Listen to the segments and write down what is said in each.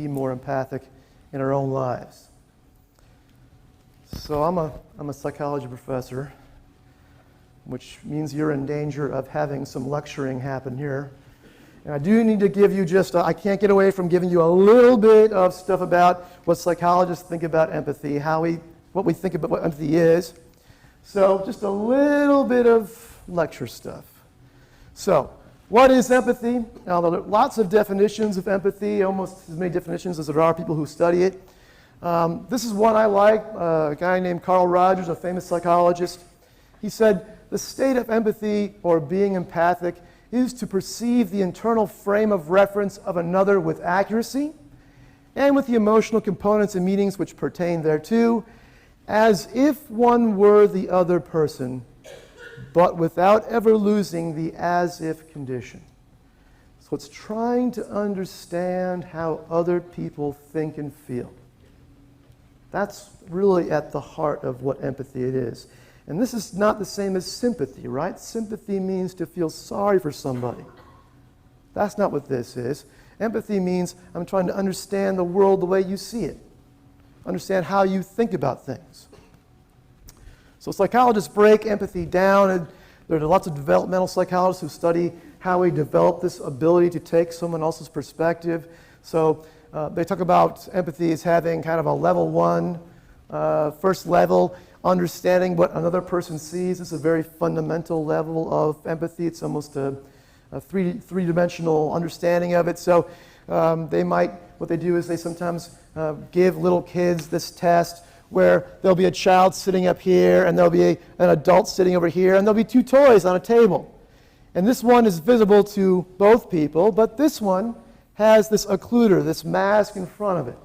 be more empathic in our own lives. So I'm a psychology professor, which means you're in danger of having some lecturing happen here. And I do need to give you I can't get away from giving you a little bit of stuff about what psychologists think about empathy, what we think about what empathy is. So just a little bit of lecture stuff. So, what is empathy? Now, there are lots of definitions of empathy, almost as many definitions as there are people who study it. This is one I like, a guy named Carl Rogers, a famous psychologist. He said, the state of empathy, or being empathic, is to perceive the internal frame of reference of another with accuracy, and with the emotional components and meanings which pertain thereto, as if one were the other person, but without ever losing the as-if condition. So it's trying to understand how other people think and feel. That's really at the heart of what empathy it is. And this is not the same as sympathy, right? Sympathy means to feel sorry for somebody. That's not what this is. Empathy means I'm trying to understand the world the way you see it. Understand how you think about things. So psychologists break empathy down, and there are lots of developmental psychologists who study how we develop this ability to take someone else's perspective. So they talk about empathy as having kind of a level 1, first level, understanding what another person sees. This is a very fundamental level of empathy. It's almost a three-dimensional understanding of it. So what they do is they sometimes give little kids this test where there'll be a child sitting up here and there'll be an adult sitting over here and there'll be two toys on a table. And this one is visible to both people, but this one has this occluder, this mask in front of it.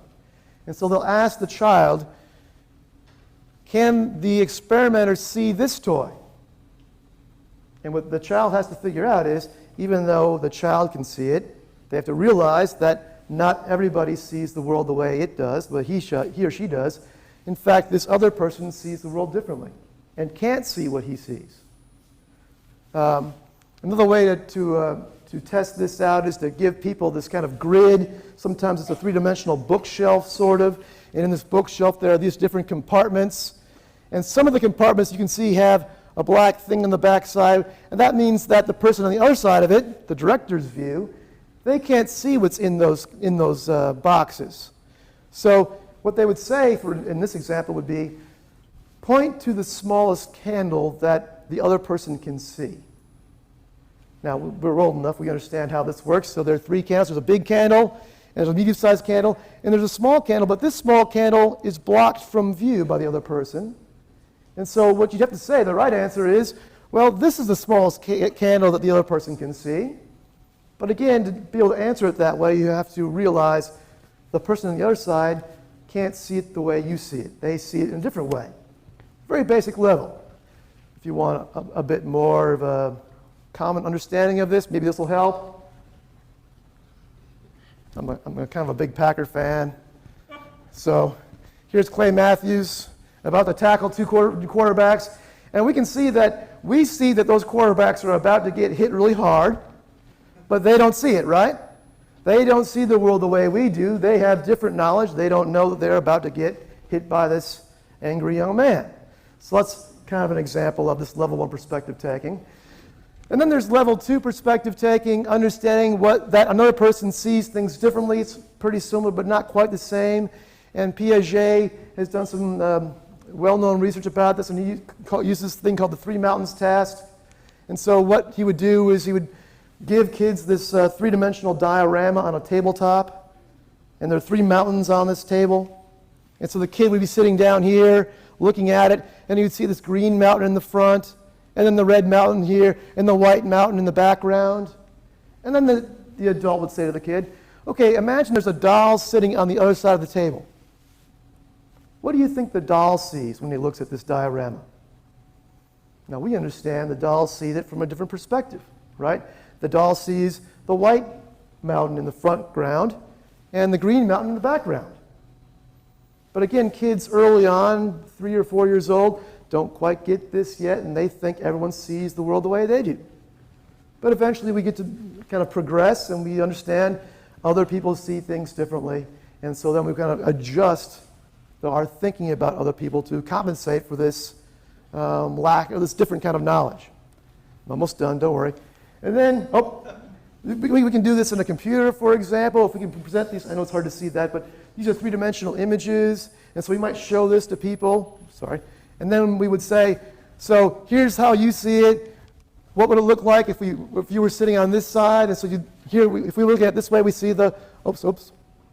And so they'll ask the child, can the experimenter see this toy? And what the child has to figure out is, even though the child can see it, they have to realize that not everybody sees the world the way it does, but he or she does. In fact, this other person sees the world differently and can't see what he sees. Another way to test this out is to give people this kind of grid. Sometimes it's a three-dimensional bookshelf, sort of. And in this bookshelf, there are these different compartments. And some of the compartments you can see have a black thing on the back side. And that means that the person on the other side of it, the director's view, they can't see what's in those boxes. So what they would say in this example would be, point to the smallest candle that the other person can see. Now, we're old enough, we understand how this works. So there are 3 candles. There's a big candle, and there's a medium-sized candle, and there's a small candle, but this small candle is blocked from view by the other person. And so what you'd have to say, the right answer is, well, this is the smallest candle that the other person can see. But again, to be able to answer it that way, you have to realize the person on the other side can't see it the way you see it. They see it in a different way. Very basic level. If you want a bit more of a common understanding of this, maybe this will help. I'm kind of a big Packer fan. So here's Clay Matthews about to tackle 2 quarterbacks. And we see that those quarterbacks are about to get hit really hard, but they don't see it, right? They don't see the world the way we do. They have different knowledge. They don't know that they're about to get hit by this angry young man. So that's kind of an example of this level 1 perspective taking. And then there's level 2 perspective taking, understanding that another person sees things differently. It's pretty similar, but not quite the same. And Piaget has done some well-known research about this, and he uses this thing called the 3 mountains test. And so what he would do is he would give kids this 3-dimensional diorama on a tabletop, and there are 3 mountains on this table. And so the kid would be sitting down here looking at it, and he would see this green mountain in the front, and then the red mountain here, and the white mountain in the background. And then the adult would say to the kid, okay, imagine there's a doll sitting on the other side of the table. What do you think the doll sees when he looks at this diorama? Now, we understand the doll sees it from a different perspective, right? The doll sees the white mountain in the front ground and the green mountain in the background. But again, kids early on, 3 or 4 years old, don't quite get this yet, and they think everyone sees the world the way they do. But eventually we get to kind of progress, and we understand other people see things differently, And so then we kind of adjust our thinking about other people to compensate for this lack or this different kind of knowledge. I'm almost done, don't worry. And then, we can do this in a computer, for example. If we can present these, I know it's hard to see that, but these are three-dimensional images. And so we might show this to people. Sorry. And then we would say, so here's how you see it. What would it look like if you were sitting on this side? And so if we look at it this way, we see the,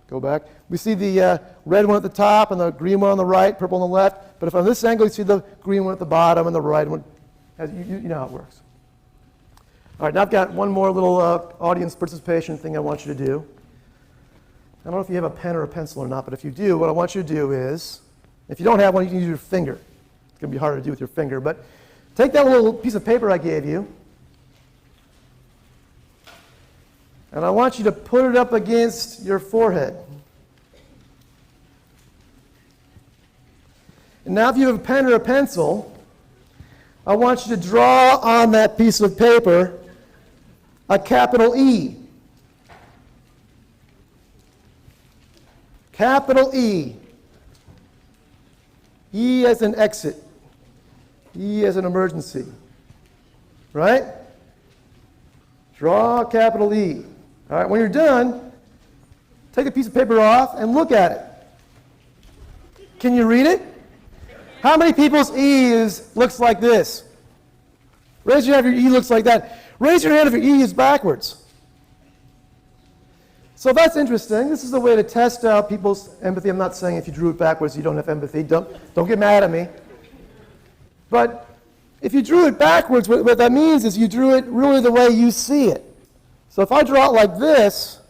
go back. We see the red one at the top and the green one on the right, purple on the left. But if on this angle, you see the green one at the bottom and the right one. You know how it works. All right, now I've got one more little audience participation thing I want you to do. I don't know if you have a pen or a pencil or not, but if you do, what I want you to do is, if you don't have one, you can use your finger. It's going to be harder to do with your finger, but take that little piece of paper I gave you, and I want you to put it up against your forehead. And now if you have a pen or a pencil, I want you to draw on that piece of paper a capital E. Capital E. E as an exit. E as an emergency. Right? Draw capital E. All right, when you're done, take a piece of paper off and look at it. Can you read it? How many people's E looks like this? Raise your hand if your E looks like that. Raise your hand if your E is backwards. So that's interesting. This is a way to test out people's empathy. I'm not saying if you drew it backwards you don't have empathy. Don't get mad at me. But if you drew it backwards, what that means is you drew it really the way you see it. So if I draw it like this,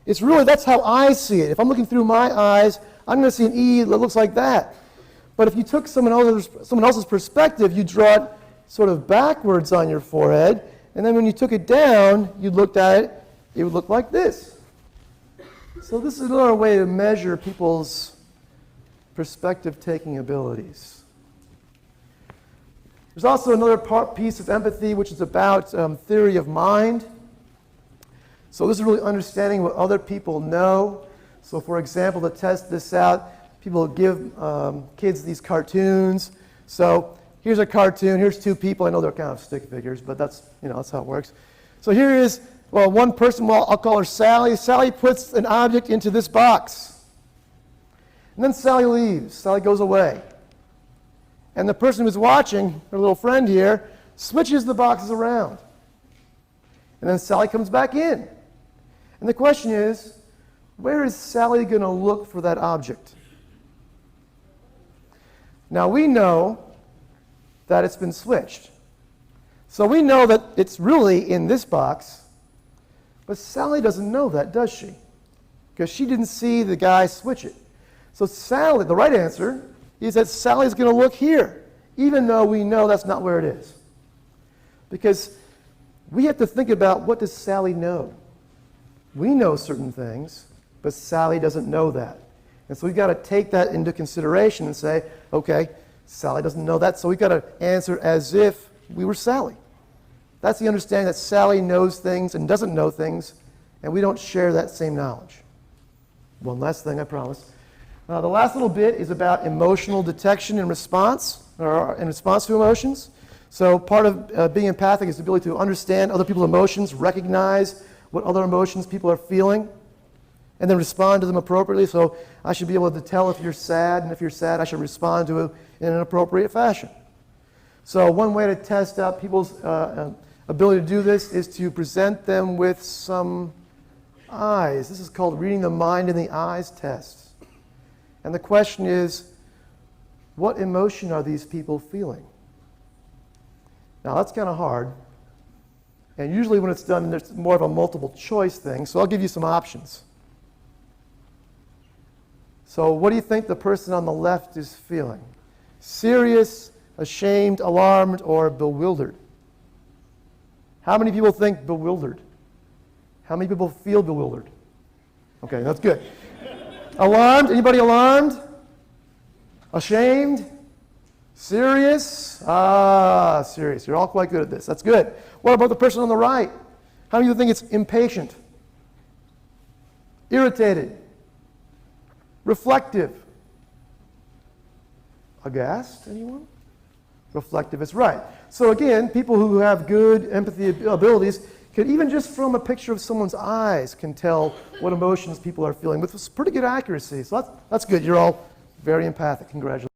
that's how I see it. If I'm looking through my eyes, I'm going to see an E that looks like that. But if you took someone else's perspective, you draw it sort of backwards on your forehead, and then when you took it down, you looked at it, it would look like this. So this is another way to measure people's perspective-taking abilities. There's also another piece of empathy, which is about theory of mind. So this is really understanding what other people know. So for example, to test this out, people give kids these cartoons. So here's a cartoon. Here's two people. I know they're kind of stick figures, but that's how it works. So here is, one person. I'll call her Sally. Sally puts an object into this box. And then Sally leaves. Sally goes away. And the person who's watching, her little friend here, switches the boxes around. And then Sally comes back in. And the question is, where is Sally going to look for that object? Now we know that it's been switched. So we know that it's really in this box, but Sally doesn't know that, does she? Because she didn't see the guy switch it. So Sally, the right answer is that Sally's going to look here, even though we know that's not where it is. Because we have to think about, what does Sally know? We know certain things, but Sally doesn't know that. And so we've got to take that into consideration and say, okay, Sally doesn't know that, so we've got to answer as if we were Sally. That's the understanding that Sally knows things and doesn't know things, and we don't share that same knowledge. One last thing, I promise. The last little bit is about emotional detection and response, or in response to emotions. So part of being empathic is the ability to understand other people's emotions, recognize what other emotions people are feeling, and then respond to them appropriately. So I should be able to tell if you're sad, and if you're sad, I should respond to it in an appropriate fashion. So one way to test out people's ability to do this is to present them with some eyes. This is called reading the mind in the eyes test. And the question is, what emotion are these people feeling? Now that's kind of hard. And usually when it's done, there's more of a multiple choice thing. So I'll give you some options. So what do you think the person on the left is feeling? Serious, ashamed, alarmed, or bewildered? How many people think bewildered? How many people feel bewildered? Okay, that's good. Alarmed? Anybody alarmed? Ashamed? Serious? Serious. You're all quite good at this. That's good. What about the person on the right? How many of you think it's impatient? Irritated? Reflective. Aghast, anyone? Reflective is right. So again, people who have good empathy abilities can, even just from a picture of someone's eyes, can tell what emotions people are feeling with pretty good accuracy. So that's good. You're all very empathic. Congratulations.